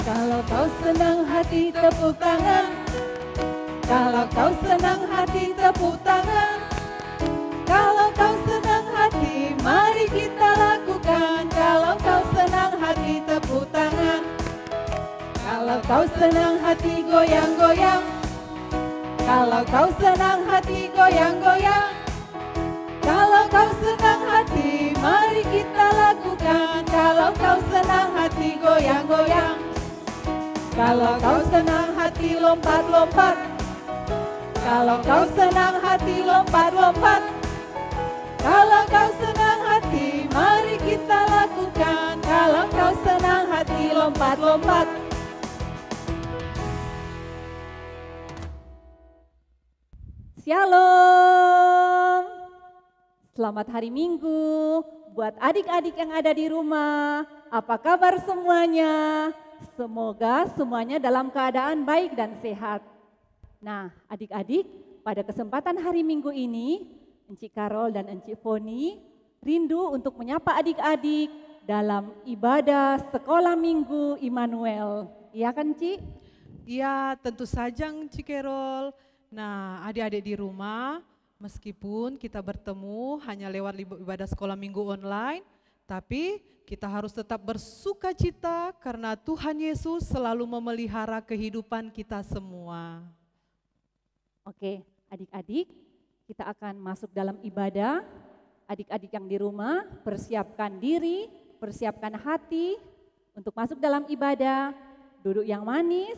Kalau kau senang hati tepuk tangan. Kalau kau senang hati tepuk tangan. Kalau kau senang hati mari kita lakukan. Kalau kau senang hati tepuk tangan. Kalau kau senang hati goyang-goyang. Kalau kau senang hati goyang-goyang. Kalau kau senang hati mari kita lakukan. Kalau kau senang hati goyang-goyang. Kalau kau senang hati lompat-lompat. Kalau kau senang hati lompat-lompat. Kalau kau senang hati mari kita lakukan. Kalau kau senang hati lompat-lompat. Shalom. Selamat hari Minggu buat adik-adik yang ada di rumah. Apa kabar semuanya? Semoga semuanya dalam keadaan baik dan sehat. Nah, adik-adik, pada kesempatan hari Minggu ini, Encik Carol dan Encik Foni rindu untuk menyapa adik-adik dalam ibadah sekolah Minggu Immanuel. Iya kan, Cik? Iya, tentu saja Encik Carol. Nah, adik-adik di rumah, meskipun kita bertemu hanya lewat ibadah sekolah Minggu online, tapi kita harus tetap bersuka cita karena Tuhan Yesus selalu memelihara kehidupan kita semua. Oke, adik-adik, kita akan masuk dalam ibadah. Adik-adik yang di rumah, persiapkan diri, persiapkan hati untuk masuk dalam ibadah. Duduk yang manis,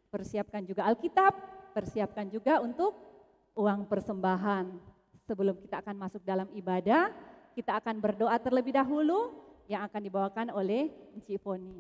persiapkan juga Alkitab, persiapkan juga untuk uang persembahan. Sebelum kita akan masuk dalam ibadah, kita akan berdoa terlebih dahulu yang akan dibawakan oleh Encik Foni.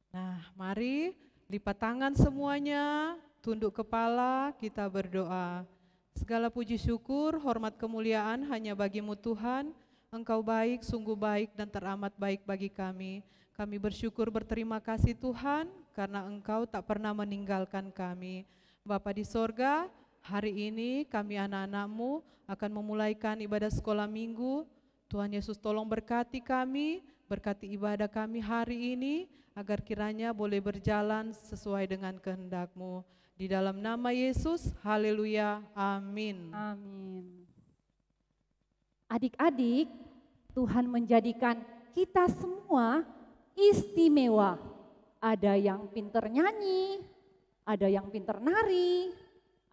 Nah, mari lipat tangan semuanya, tunduk kepala, kita berdoa. Segala puji syukur, hormat kemuliaan hanya bagi-Mu Tuhan. Engkau baik, sungguh baik dan teramat baik bagi kami. Kami bersyukur berterima kasih Tuhan karena Engkau tak pernah meninggalkan kami. Bapa di sorga, hari ini kami anak-anak-Mu akan memulaikan ibadah sekolah minggu. Tuhan Yesus tolong berkati kami, berkati ibadah kami hari ini, agar kiranya boleh berjalan sesuai dengan kehendak-Mu. Di dalam nama Yesus, haleluya, amin. Amin. Adik-adik, Tuhan menjadikan kita semua istimewa. Ada yang pinter nyanyi, ada yang pinter nari,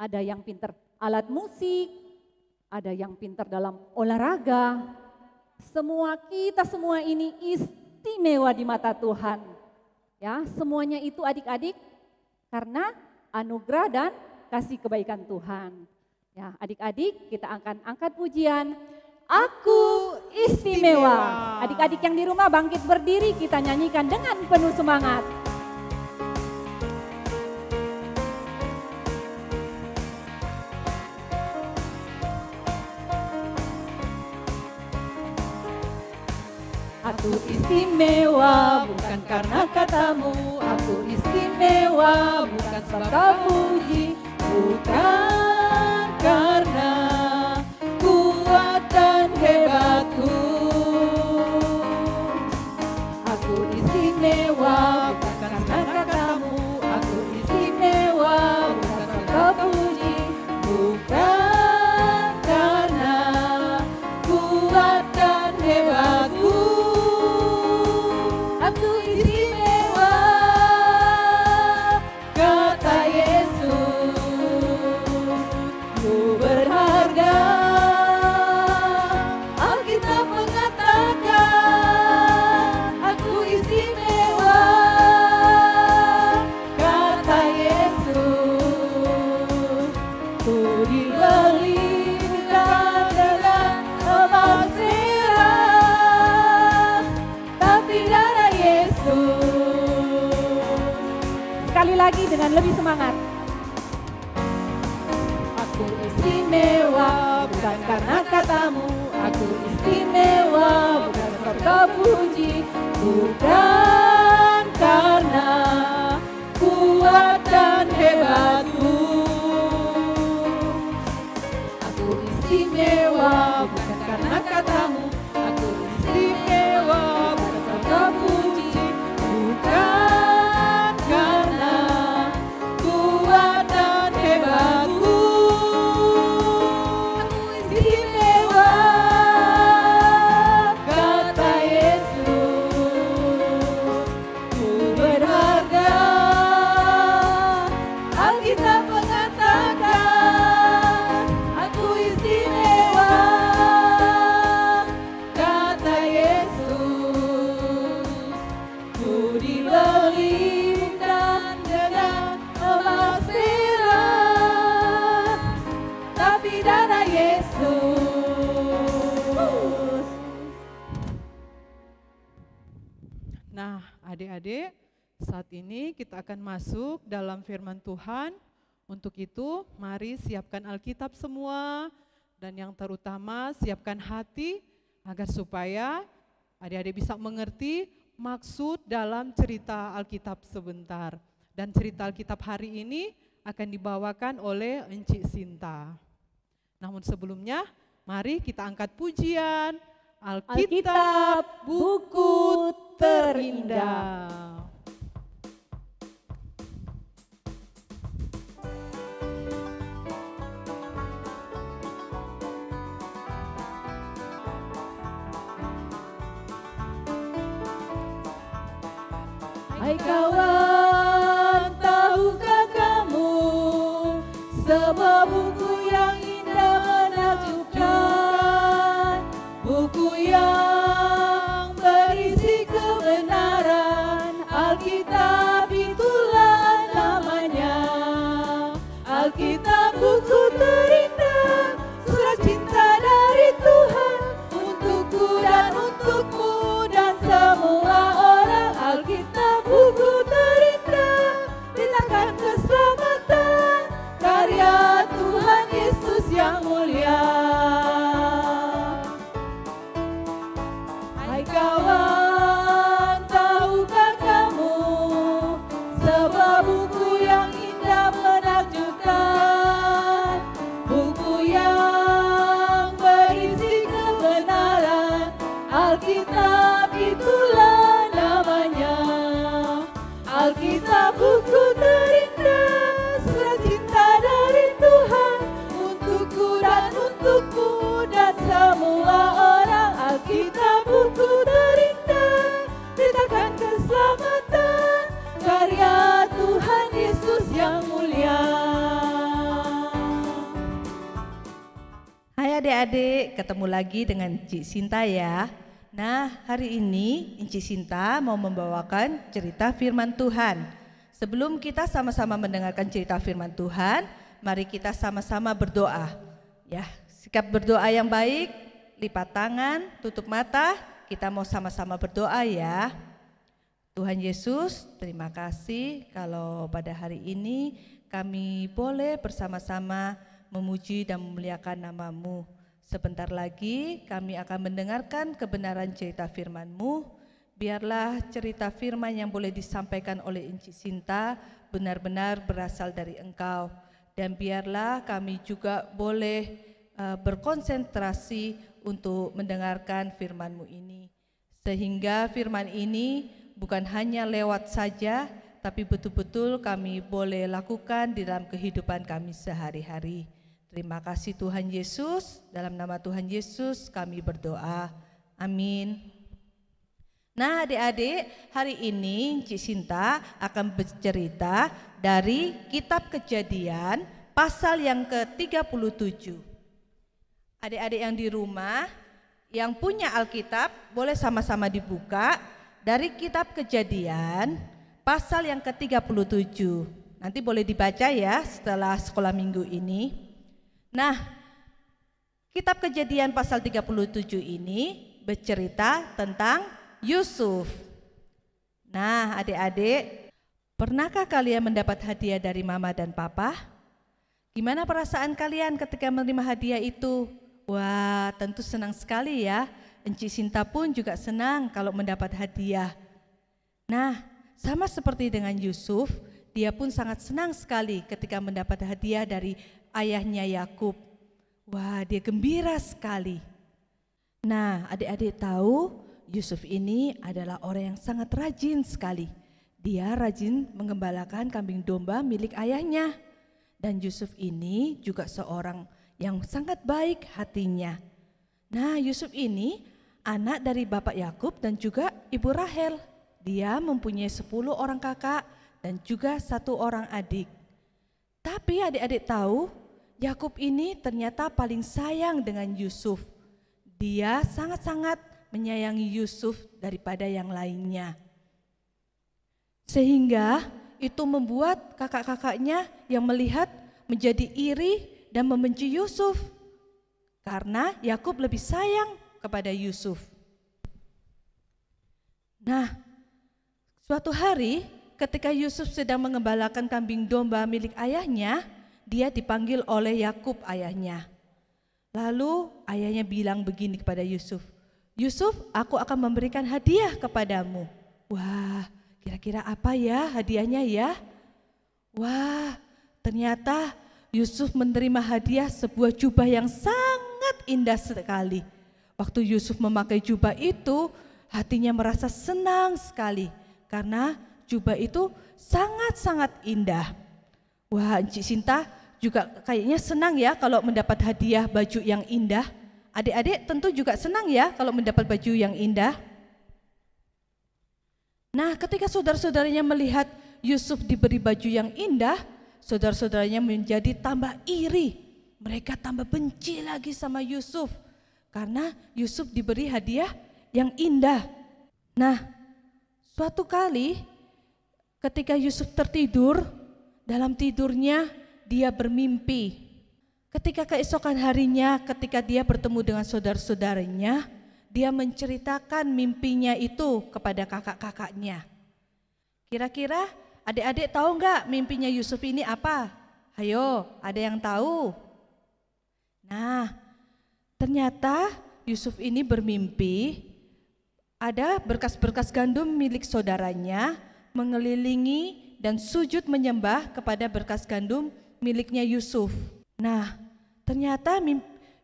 ada yang pinter alat musik, ada yang pintar dalam olahraga. Kita semua ini istimewa di mata Tuhan. Ya, semuanya itu adik-adik karena anugerah dan kasih kebaikan Tuhan. Ya, adik-adik kita akan angkat pujian Aku Istimewa. Adik-adik yang di rumah bangkit berdiri, kita nyanyikan dengan penuh semangat. Aku istimewa bukan karena katamu, aku istimewa bukan sebab kau puji, bukan karena kuat dan hebatku. Aku istimewa bukan karena katamu, aku istimewa bukan sebab kau puji, bukan karena kuat dan hebatku. Aku istimewa, kata Yesus, ku berharga. Alkitab mengatakan, aku istimewa, kata Yesus, ku dibeli bukan dengan emas perak, tapi darah Yesus. Sekali lagi dengan lebih semangat. Aku istimewa bukan karena katamu, aku istimewa bukan sebab kau puji, bukan karena kuat dan hebatku. Aku istimewa bukan karena katamu, aku istimewa bukan sebab kau puji, bukan karena kuat dan hebatku. Aku istimewa, kata Yesus, ku berharga. Alkitab mengatakan, aku istimewa, kata Yesus, ku dibeli bukan dengan emas perak, tapi darah Yesus. Nah, adik-adik, saat ini kita akan masuk dalam firman Tuhan. Untuk itu, mari siapkan Alkitab semua, dan yang terutama siapkan hati agar supaya adik-adik bisa mengerti maksud dalam cerita Alkitab sebentar. Dan cerita Alkitab hari ini akan dibawakan oleh Encik Sinta. Namun sebelumnya, mari kita angkat pujian Alkitab buku terindah. Hai kawan, tahukah kamu sebuah buku yang indah menakjubkan, buku yang berisi kebenaran. Alkitab itulah namanya, Alkitab buku terindah, surat cinta dari Tuhan untukku dan untukmu dan semua orang. Alkitab buku terindah. adik-adik, ketemu lagi dengan Cik Sinta ya. Nah, hari ini Cik Sinta mau membawakan cerita firman Tuhan. Sebelum kita sama-sama mendengarkan cerita firman Tuhan, mari kita sama-sama berdoa. Ya, sikap berdoa yang baik, lipat tangan, tutup mata, kita mau sama-sama berdoa ya. Tuhan Yesus, terima kasih kalau pada hari ini kami boleh bersama-sama memuji dan memuliakan nama-Mu. Sebentar lagi kami akan mendengarkan kebenaran cerita firman-Mu. Biarlah cerita firman yang boleh disampaikan oleh Encik Sinta benar-benar berasal dari Engkau. Dan biarlah kami juga boleh berkonsentrasi untuk mendengarkan firman-Mu ini. Sehingga firman ini bukan hanya lewat saja, tapi betul-betul kami boleh lakukan di dalam kehidupan kami sehari-hari. Terima kasih Tuhan Yesus, dalam nama Tuhan Yesus kami berdoa, amin. Nah adik-adik, hari ini Cik Sinta akan bercerita dari kitab Kejadian pasal yang ke-37. Adik-adik yang di rumah, yang punya Alkitab boleh sama-sama dibuka dari kitab Kejadian pasal yang ke-37. Nanti boleh dibaca ya setelah sekolah minggu ini. Nah, kitab Kejadian pasal 37 ini bercerita tentang Yusuf. Nah, adik-adik, pernahkah kalian mendapat hadiah dari mama dan papa? Gimana perasaan kalian ketika menerima hadiah itu? Wah, tentu senang sekali ya. Encik Sinta pun juga senang kalau mendapat hadiah. Nah, sama seperti dengan Yusuf, dia pun sangat senang sekali ketika mendapat hadiah dari ayahnya Yakub. Wah, dia gembira sekali. Nah, adik-adik tahu Yusuf ini adalah orang yang sangat rajin sekali. Dia rajin mengembalakan kambing domba milik ayahnya. Dan Yusuf ini juga seorang yang sangat baik hatinya. Nah, Yusuf ini anak dari Bapak Yakub dan juga Ibu Rahel. Dia mempunyai 10 orang kakak dan juga 1 orang adik. Tapi adik-adik tahu, Yakub ini ternyata paling sayang dengan Yusuf. Dia sangat-sangat menyayangi Yusuf daripada yang lainnya. Sehingga itu membuat kakak-kakaknya yang melihat menjadi iri dan membenci Yusuf. Karena Yakub lebih sayang kepada Yusuf. Nah, suatu hari ketika Yusuf sedang mengembalakan kambing domba milik ayahnya, dia dipanggil oleh Yakub ayahnya. Lalu ayahnya bilang begini kepada Yusuf, "Yusuf, aku akan memberikan hadiah kepadamu." Wah, kira-kira apa ya hadiahnya ya? Wah, ternyata Yusuf menerima hadiah sebuah jubah yang sangat indah sekali. Waktu Yusuf memakai jubah itu, hatinya merasa senang sekali karena jubah itu sangat-sangat indah. Wah, Encik Sinta juga kayaknya senang ya kalau mendapat hadiah baju yang indah. Adik-adik tentu juga senang ya kalau mendapat baju yang indah. Nah, ketika saudara-saudaranya melihat Yusuf diberi baju yang indah, saudara-saudaranya menjadi tambah iri. Mereka tambah benci lagi sama Yusuf karena Yusuf diberi hadiah yang indah. Nah, suatu kali ketika Yusuf tertidur, dalam tidurnya dia bermimpi. Ketika keesokan harinya, ketika dia bertemu dengan saudara-saudaranya, dia menceritakan mimpinya itu kepada kakak-kakaknya. Kira-kira adik-adik tahu nggak mimpinya Yusuf ini apa? Ayo, ada yang tahu? Nah, ternyata Yusuf ini bermimpi ada berkas-berkas gandum milik saudaranya mengelilingi dan sujud menyembah kepada berkas gandum miliknya Yusuf. Nah, ternyata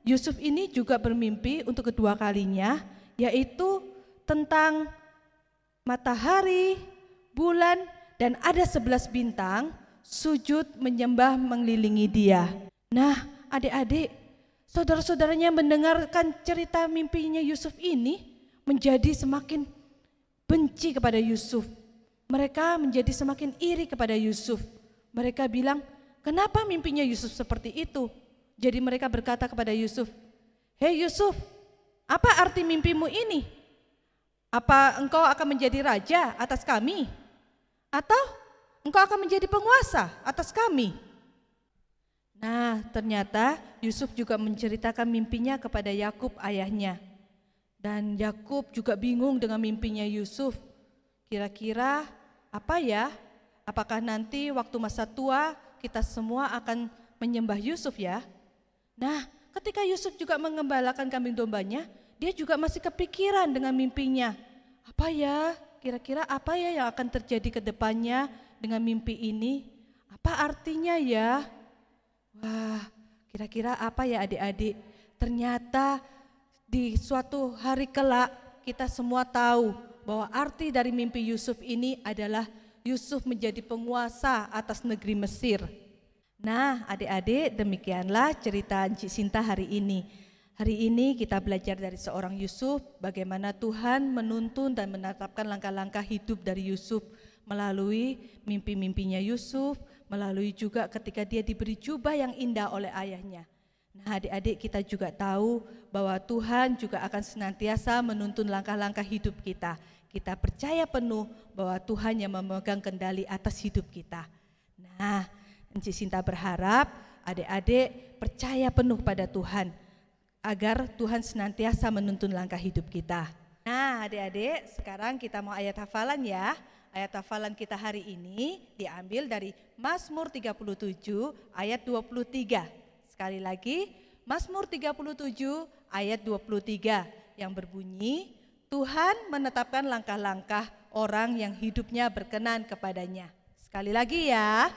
Yusuf ini juga bermimpi untuk kedua kalinya, yaitu tentang matahari, bulan, dan ada 11 bintang sujud menyembah mengelilingi dia. Nah, adik-adik, saudara-saudaranya mendengarkan cerita mimpinya Yusuf ini menjadi semakin benci kepada Yusuf. Mereka menjadi semakin iri kepada Yusuf. Mereka bilang, kenapa mimpinya Yusuf seperti itu? Jadi mereka berkata kepada Yusuf, "Hei Yusuf, apa arti mimpimu ini? Apa engkau akan menjadi raja atas kami? Atau engkau akan menjadi penguasa atas kami?" Nah, ternyata Yusuf juga menceritakan mimpinya kepada Yakub ayahnya. Dan Yakub juga bingung dengan mimpinya Yusuf. Kira-kira apa ya? Apakah nanti waktu masa tua kita semua akan menyembah Yusuf ya? Nah, ketika Yusuf juga mengembalakan kambing dombanya, dia juga masih kepikiran dengan mimpinya. Apa ya? Kira-kira apa ya yang akan terjadi ke depannya dengan mimpi ini? Apa artinya ya? Wah, kira-kira apa ya adik-adik? Ternyata di suatu hari kelak kita semua tahu bahwa arti dari mimpi Yusuf ini adalah Yusuf menjadi penguasa atas negeri Mesir. Nah, adik-adik, demikianlah cerita Encik Sinta hari ini. Hari ini kita belajar dari seorang Yusuf, bagaimana Tuhan menuntun dan menetapkan langkah-langkah hidup dari Yusuf melalui mimpi-mimpinya Yusuf, melalui juga ketika dia diberi jubah yang indah oleh ayahnya. Nah, adik-adik, kita juga tahu bahwa Tuhan juga akan senantiasa menuntun langkah-langkah hidup kita. Kita percaya penuh bahwa Tuhan yang memegang kendali atas hidup kita. Nah, Encik Sinta berharap adik-adik percaya penuh pada Tuhan, agar Tuhan senantiasa menuntun langkah hidup kita. Nah, adik-adik, sekarang kita mau ayat hafalan ya. Ayat hafalan kita hari ini diambil dari Mazmur 37 ayat 23. Sekali lagi, Mazmur 37 ayat 23 yang berbunyi, "Tuhan menetapkan langkah-langkah orang yang hidupnya berkenan kepadanya." Sekali lagi ya,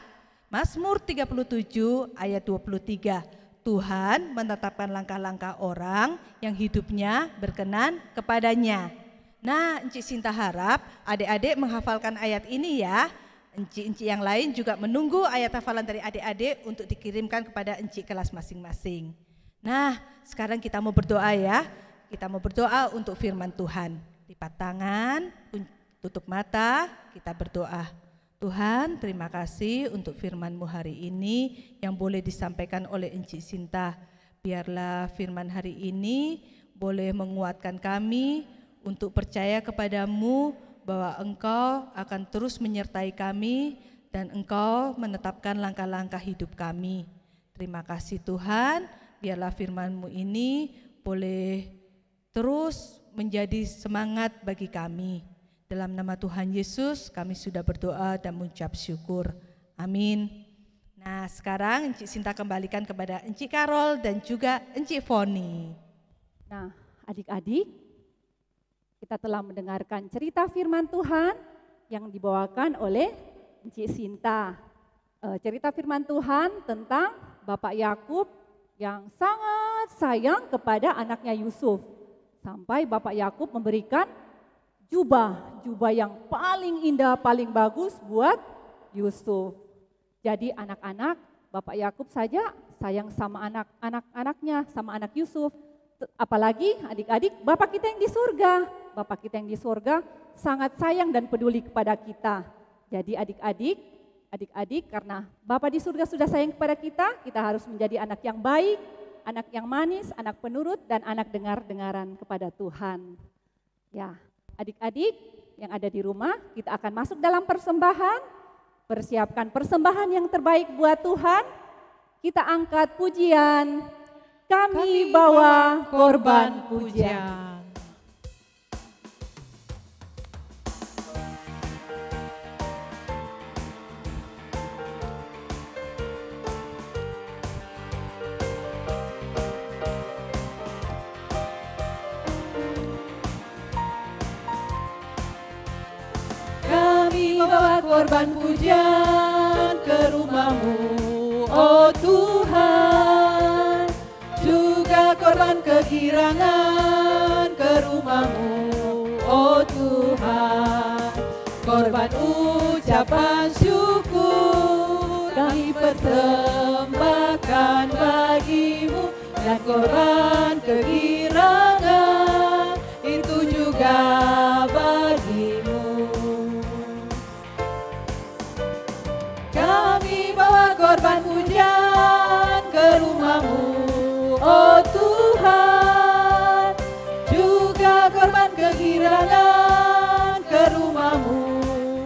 Mazmur 37 ayat 23. Tuhan menetapkan langkah-langkah orang yang hidupnya berkenan kepadanya. Nah, Encik Sinta harap adik-adik menghafalkan ayat ini ya. Encik-encik yang lain juga menunggu ayat hafalan dari adik-adik untuk dikirimkan kepada encik kelas masing-masing. Nah, sekarang kita mau berdoa ya. Kita mau berdoa untuk firman Tuhan. Lipat tangan, tutup mata, kita berdoa. Tuhan, terima kasih untuk firman-Mu hari ini yang boleh disampaikan oleh Encik Sinta. Biarlah firman hari ini boleh menguatkan kami untuk percaya kepadamu bahwa Engkau akan terus menyertai kami dan Engkau menetapkan langkah-langkah hidup kami. Terima kasih Tuhan, biarlah firman-Mu ini boleh terus menjadi semangat bagi kami. Dalam nama Tuhan Yesus kami sudah berdoa dan mengucap syukur. Amin. Nah, sekarang Encik Sinta kembalikan kepada Encik Karol dan juga Encik Foni. Nah, adik-adik, kita telah mendengarkan cerita firman Tuhan yang dibawakan oleh Encik Sinta. Cerita firman Tuhan tentang Bapak Yakub yang sangat sayang kepada anaknya Yusuf. Sampai Bapak Yakub memberikan jubah yang paling indah, paling bagus buat Yusuf. Jadi anak-anak, Bapak Yakub saja sayang sama anak-anaknya, sama anak Yusuf. Apalagi adik-adik, Bapak kita yang di surga. Bapak kita yang di surga sangat sayang dan peduli kepada kita. Jadi adik-adik karena Bapak di surga sudah sayang kepada kita harus menjadi anak yang baik, anak yang manis, anak penurut, dan anak dengar-dengaran kepada Tuhan. Ya, adik-adik yang ada di rumah, kita akan masuk dalam persembahan, persiapkan persembahan yang terbaik buat Tuhan. Kita angkat pujian, kami bawa korban pujian. Bawa korban pujian ke rumah-Mu, oh Tuhan. Juga korban kegirangan ke rumah-Mu, oh Tuhan. Korban ucapan syukur kami persembahkan bagi-Mu, dan korban kegirangan itu juga bagi-Mu. Kami bawa korban pujian ke rumah-Mu, oh Tuhan. kegirangan ke rumah-Mu,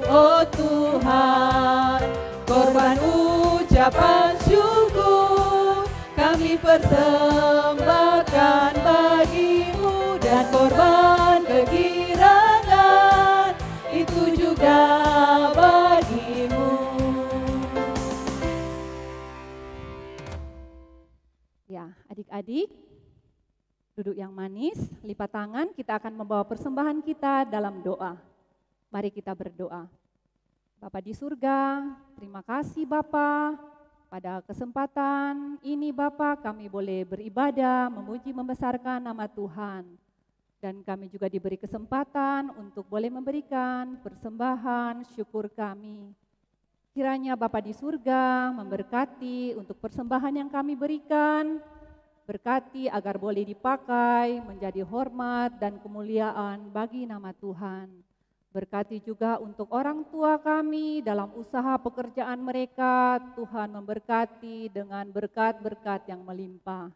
oh Tuhan. Korban ucapan syukur kami persembahkan bagi-Mu, dan korban kegirangan itu juga bagi-Mu. Ya, adik-adik, duduk yang manis, lipat tangan, kita akan membawa persembahan kita dalam doa. Mari kita berdoa. Bapa di surga, terima kasih Bapa. Pada kesempatan ini Bapa, kami boleh beribadah, memuji, membesarkan nama Tuhan. Dan kami juga diberi kesempatan untuk boleh memberikan persembahan syukur kami. Kiranya Bapa di surga memberkati untuk persembahan yang kami berikan, berkati agar boleh dipakai menjadi hormat dan kemuliaan bagi nama Tuhan. Berkati juga untuk orang tua kami dalam usaha pekerjaan mereka, Tuhan memberkati dengan berkat-berkat yang melimpah.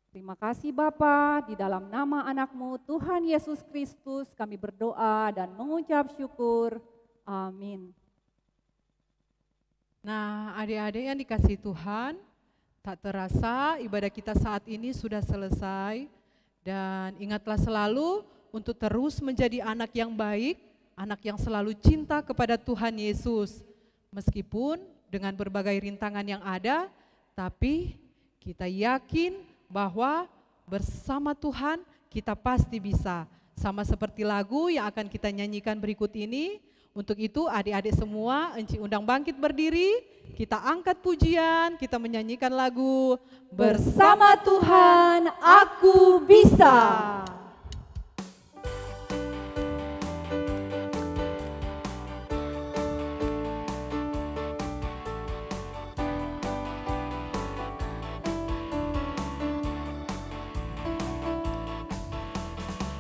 Terima kasih Bapa, di dalam nama anak-Mu Tuhan Yesus Kristus kami berdoa dan mengucap syukur. Amin. Nah, adik-adik yang dikasihi Tuhan, tak terasa ibadah kita saat ini sudah selesai. Dan ingatlah selalu untuk terus menjadi anak yang baik, anak yang selalu cinta kepada Tuhan Yesus. Meskipun dengan berbagai rintangan yang ada, tapi kita yakin bahwa bersama Tuhan kita pasti bisa. Sama seperti lagu yang akan kita nyanyikan berikut ini. Untuk itu adik-adik semua, Enci undang bangkit berdiri, kita angkat pujian, kita menyanyikan lagu Bersama Tuhan aku bisa.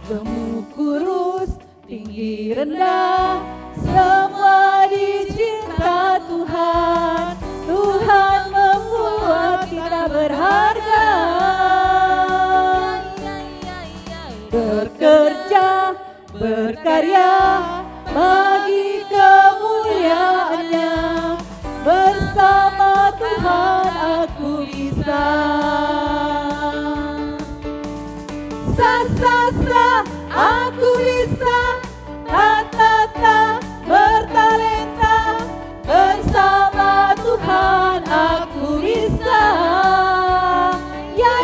Gemuk kurus, tinggi rendah, semua dicinta Tuhan. Tuhan membuat kita berharga. Bekerja, berkarya bagi kemuliaan-Nya. Bersama Tuhan aku bisa. Sa, aku bisa. Ta, bertalenta. Bersama Tuhan aku bisa. Ya,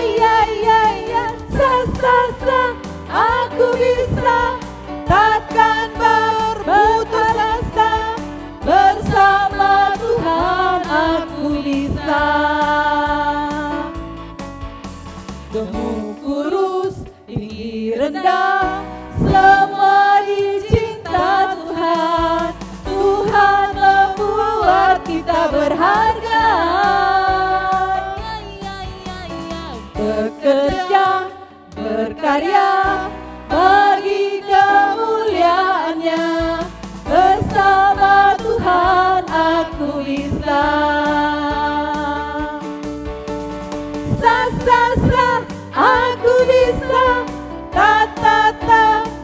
sa, aku bisa. Takkan berputus asa. Bersama Tuhan aku bisa. Gemuk kurus, tinggi rendah, semua dicinta Tuhan. Tuhan membuat kita berharga. Bekerja, berkarya bagi kemuliaan-Nya. Bersama Tuhan aku bisa. Sa, aku bisa. Ta,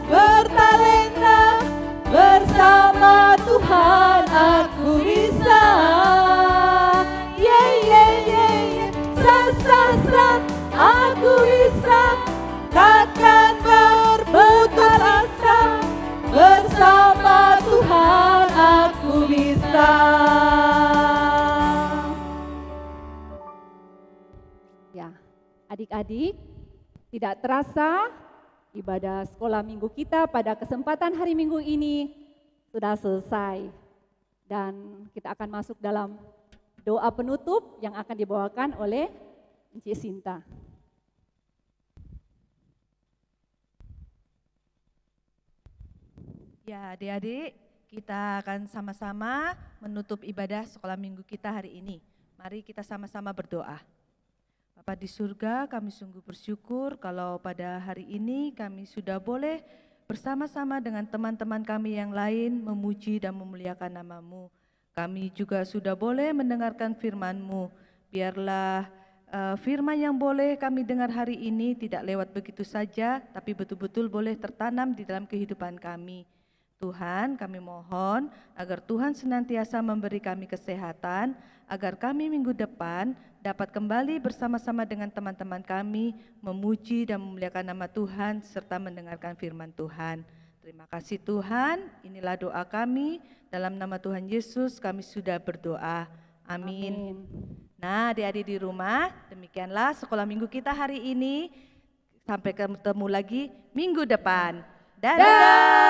bertalenta. Bersama Tuhan aku bisa. Sa, aku bisa. Takkan berputus asa. Bersama Tuhan aku bisa. Ya, adik-adik, tidak terasa ibadah sekolah minggu kita pada kesempatan hari Minggu ini sudah selesai. Dan kita akan masuk dalam doa penutup yang akan dibawakan oleh Enci Sinta. Ya, adik-adik, kita akan sama-sama menutup ibadah sekolah minggu kita hari ini. Mari kita sama-sama berdoa. Bapa di surga, kami sungguh bersyukur kalau pada hari ini kami sudah boleh bersama-sama dengan teman-teman kami yang lain memuji dan memuliakan nama-Mu. Kami juga sudah boleh mendengarkan firman-Mu. Biarlah firman yang boleh kami dengar hari ini tidak lewat begitu saja, tapi betul-betul boleh tertanam di dalam kehidupan kami. Tuhan, kami mohon agar Tuhan senantiasa memberi kami kesehatan, agar kami minggu depan dapat kembali bersama-sama dengan teman-teman kami, memuji dan memuliakan nama Tuhan, serta mendengarkan firman Tuhan. Terima kasih Tuhan, inilah doa kami, dalam nama Tuhan Yesus kami sudah berdoa. Amin. Nah, adik-adik di rumah, demikianlah sekolah minggu kita hari ini. Sampai ketemu lagi minggu depan. Dadah!